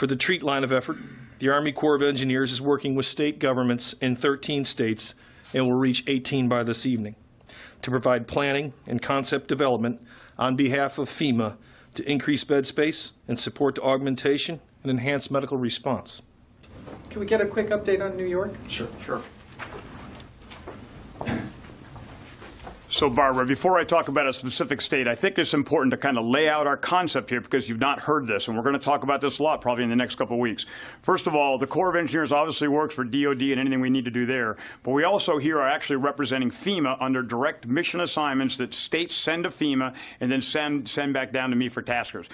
For the treat line of effort, the Army Corps of Engineers is working with state governments in 13 states and will reach 18 by this evening to provide planning and concept development on behalf of FEMA to increase bed space and support the augmentation and enhance medical response. Can we get a quick update on New York? Sure. So, Barbara, before I talk about a specific state, I think it's important to kind of lay out our concept here because you've not heard this, and we're going to talk about this a lot probably in the next couple of weeks. First of all, the Corps of Engineers obviously works for DOD and anything we need to do there, but we also here are actually representing FEMA under direct mission assignments that states send to FEMA and then send back down to me for taskers.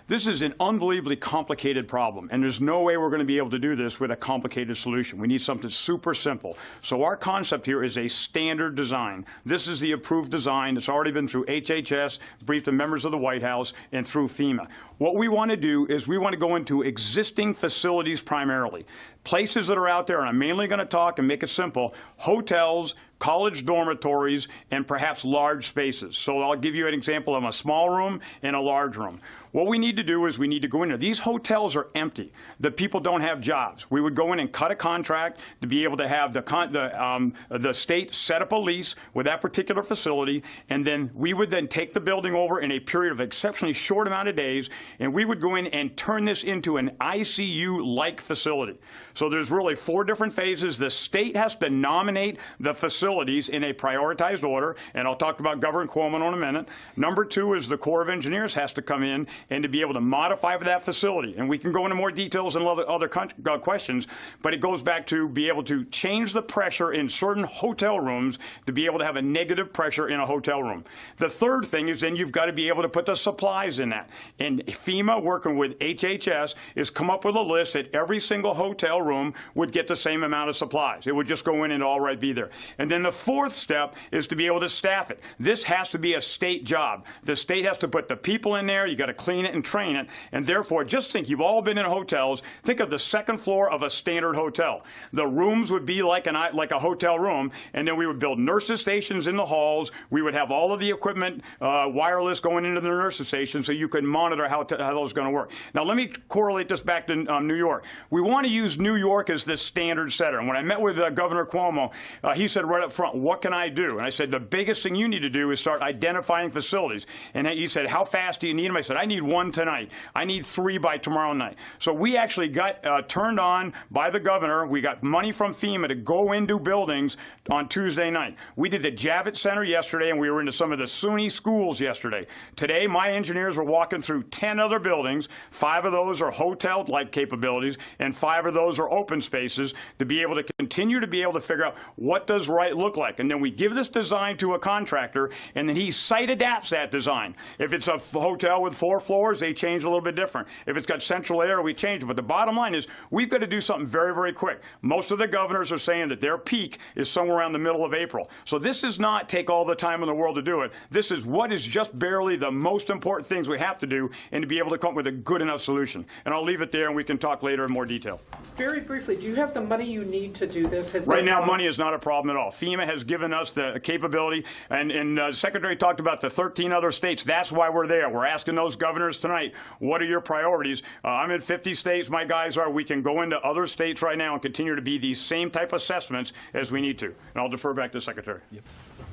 This is an unbelievably complicated problem, and there's no way we're going to be able to do this with a complicated solution. We need something super simple. So our concept here is a standard design. This is the approved design. It's already been through HHS, briefed the members of the White House, and through FEMA. What we want to do is we want to go into existing facilities primarily. Places that are out there, and I'm mainly going to talk and make it simple, hotels, college dormitories, and perhaps large spaces. So I'll give you an example of a small room and a large room. What we need to do is we need to go in there. These hotels are empty. The people don't have jobs. We would go in and cut a contract to be able to have the state set up a lease with that particular facility, and then we would then take the building over in a period of exceptionally short amount of days, and we would go in and turn this into an ICU-like facility. So there's really 4 different phases. The state has to nominate the facilities in a prioritized order, and I'll talk about Governor Cuomo in a minute. Number 2 is the Corps of Engineers has to come in and to be able to modify for that facility. And we can go into more details and other questions, but it goes back to be able to change the pressure in certain hotel rooms to be able to have a negative pressure in a hotel room. The third thing is then you've got to be able to put the supplies in that. And FEMA, working with HHS, is come up with a list that every single hotel room would get the same amount of supplies. It would just go in and all right be there. And then the fourth step is to be able to staff it. This has to be a state job. The state has to put the people in there. You got to clean it and train it. And therefore, just think, you've all been in hotels. Think of the second floor of a standard hotel. The rooms would be like a hotel room, and then we would build nurses stations in the halls. We would have all of the equipment wireless going into the nurses station so you could monitor how those are going to work. Now, let me correlate this back to New York. We want to use New York as the standard setter. And when I met with Governor Cuomo, he said right up front, what can I do? And I said, the biggest thing you need to do is start identifying facilities. And he said, how fast do you need them? I said, I need 1 tonight. I need 3 by tomorrow night. So we actually got turned on by the governor. We got money from FEMA to go into buildings on Tuesday night. We did the Javits Center yesterday, and we were into some of the SUNY schools yesterday. Today, my engineers were walking through 10 other buildings. 5 of those are hotel-like capabilities, and 5 of those are open spaces to be able to continue to be able to figure out what does right look like. And then we give this design to a contractor, and then he site adapts that design. If it's a hotel with 4 floors, they change a little bit different. If it's got central air, we change it. But the bottom line is we've got to do something very, very quick. Most of the governors are saying that their peak is somewhere around the middle of April. So this does not take all the time in the world to do it. This is what is just barely the most important things we have to do and to be able to come up with a good enough solution. And I'll leave it there, and we can talk later in more detail. Very briefly, do you have the money you need to do this? Right now, money is not a problem at all. FEMA has given us the capability, and the Secretary talked about the 13 other states. That's why we're there. We're asking those governors tonight, what are your priorities? I'm in 50 states. My guys are. We can go into other states right now and continue to be these same type assessments as we need to. And I'll defer back to the Secretary. Yep.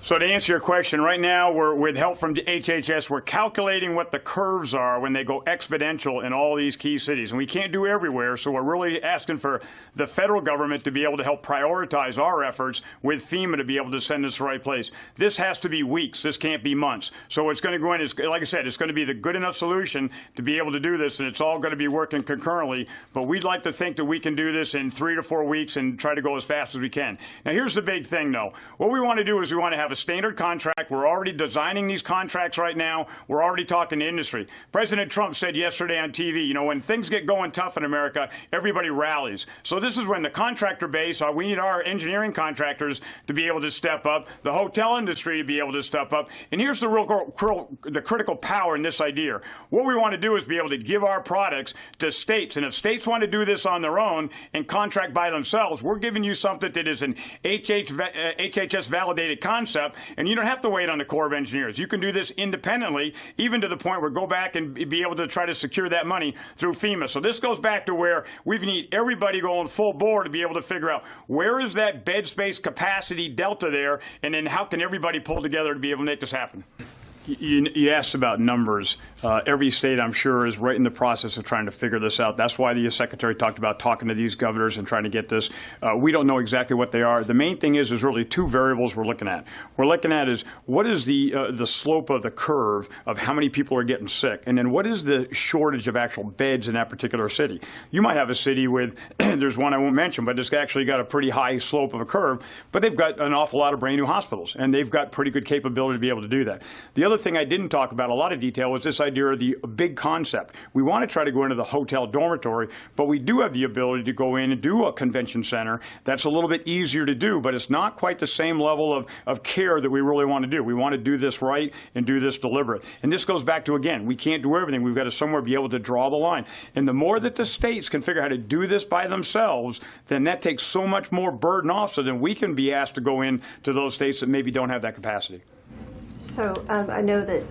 So to answer your question, right now, we're with help from the HHS, we're calculating what the curves are when they go exponential in all these key cities. And we can't do everywhere, so we're really asking for the federal government to be able to help prioritize our efforts with FEMA to be able to send us to the right place. This has to be weeks. This can't be months. So it's going to go in, like I said, it's going to be the good enough solution to be able to do this, and it's all going to be working concurrently. But we'd like to think that we can do this in 3 to 4 weeks and try to go as fast as we can. Now, here's the big thing, though. What we want to do is we want to have a standard contract. We're already designing these contracts right now. We're already talking to industry. President Trump said yesterday on TV, you know, when things get going tough in America, everybody rallies. So this is when the contractor base, we need our engineering contractors to be able to step up, the hotel industry to be able to step up. And here's the critical power in this idea. What we want to do is be able to give our products to states. And if states want to do this on their own and contract by themselves, we're giving you something that is an HHS validated concept concept, and you don't have to wait on the Corps of Engineers. You can do this independently, even to the point where go back and be able to try to secure that money through FEMA. So this goes back to where we need everybody going full bore to be able to figure out where is that bed space capacity delta there, and then how can everybody pull together to be able to make this happen. You asked about numbers. Every state, I'm sure, is right in the process of trying to figure this out. That's why the Secretary talked about talking to these governors and trying to get this. We don't know exactly what they are. The main thing is really two variables we're looking at. We're looking at is what is the slope of the curve of how many people are getting sick, and then what is the shortage of actual beds in that particular city. You might have a city with, there's one I won't mention, but it's actually got a pretty high slope of a curve, but they've got an awful lot of brand new hospitals, and they've got pretty good capability to be able to do that. The other thing I didn't talk about a lot of detail was this idea of the big concept. We want to try to go into the hotel dormitory, but we do have the ability to go in and do a convention center. That's a little bit easier to do, but it's not quite the same level of care that we really want to do. We want to do this right and do this deliberate. And this goes back to, again, we can't do everything. We've got to somewhere be able to draw the line. And the more that the states can figure out how to do this by themselves, then that takes so much more burden off, so then we can be asked to go in to those states that maybe don't have that capacity. So I know that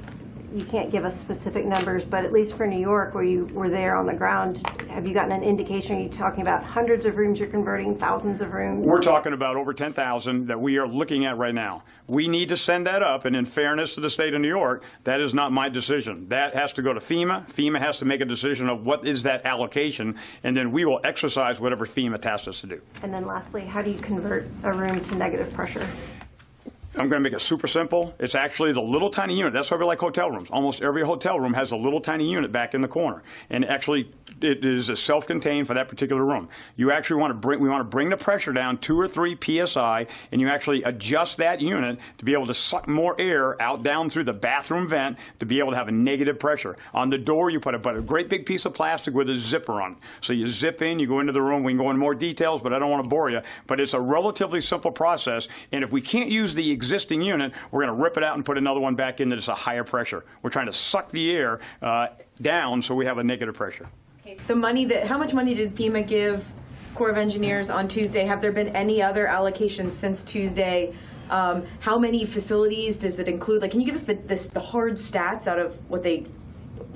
you can't give us specific numbers, but at least for New York, where you were there on the ground, have you gotten an indication? Are you talking about hundreds of rooms you're converting, thousands of rooms? We're talking about over 10,000 that we are looking at right now. We need to send that up, and in fairness to the state of New York, that is not my decision. That has to go to FEMA. FEMA has to make a decision of what is that allocation, and then we will exercise whatever FEMA tasks us to do. And then lastly, how do you convert a room to negative pressure? I'm going to make it super simple. It's actually the little tiny unit. That's why we like hotel rooms. Almost every hotel room has a little tiny unit back in the corner. And actually, it is a self-contained for that particular room. You actually want to bring the pressure down 2 or 3 psi, and you actually adjust that unit to be able to suck more air out down through the bathroom vent to be able to have a negative pressure. On the door, you put a great big piece of plastic with a zipper on it. So you zip in, you go into the room. We can go into more details, but I don't want to bore you. But it's a relatively simple process, and if we can't use the existing unit, we're going to rip it out and put another one back in that's a higher pressure. We're trying to suck the air down so we have a negative pressure. Okay, how much money did FEMA give Corps of Engineers on Tuesday? Have there been any other allocations since Tuesday? How many facilities does it include? Like, can you give us the hard stats out of what they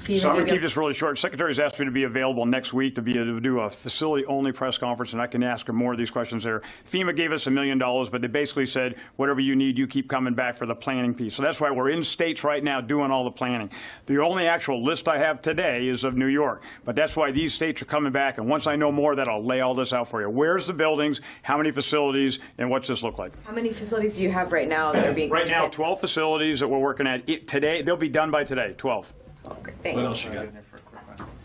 So I'm going to keep this really short. Secretary's asked me to be available next week to be able to do a facility-only press conference, and I can ask her more of these questions there. FEMA gave us $1 million, but they basically said, whatever you need, you keep coming back for the planning piece. So that's why we're in states right now doing all the planning. The only actual list I have today is of New York, but that's why these states are coming back, and once I know more, that I'll lay all this out for you. Where's the buildings, how many facilities, and what's this look like? How many facilities do you have right now that are being Right now, 12 facilities that we're working at. Today, they'll be done by today, 12. Okay, thanks. What else you got?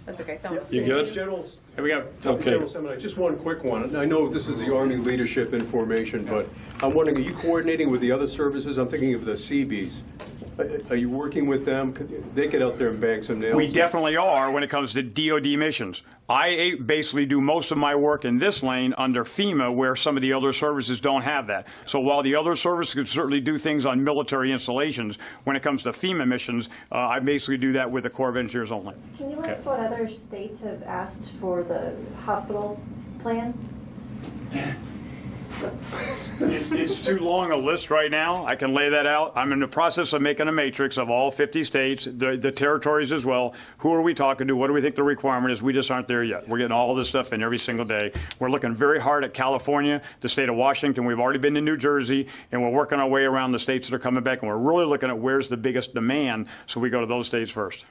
That's okay. You good? Generals, Here we go. Okay. General Seminar, just one quick one. I know this is the Army leadership information, but I'm wondering, are you coordinating with the other services? I'm thinking of the Seabees. Are you working with them? They get out there and bang some nails. We definitely are when it comes to DoD missions. I basically do most of my work in this lane under FEMA, where some of the other services don't have that. So while the other services can certainly do things on military installations, when it comes to FEMA missions, I basically do that with the Corps of Engineers only. Can you list what other states have asked for the hospital plan? It's too long a list right now. I can lay that out. I'm in the process of making a matrix of all 50 states, the territories as well. Who are we talking to? What do we think the requirement is? We just aren't there yet. We're getting all this stuff in every single day. We're looking very hard at California, the state of Washington. We've already been to New Jersey, and we're working our way around the states that are coming back, and we're really looking at where's the biggest demand, so we go to those states first.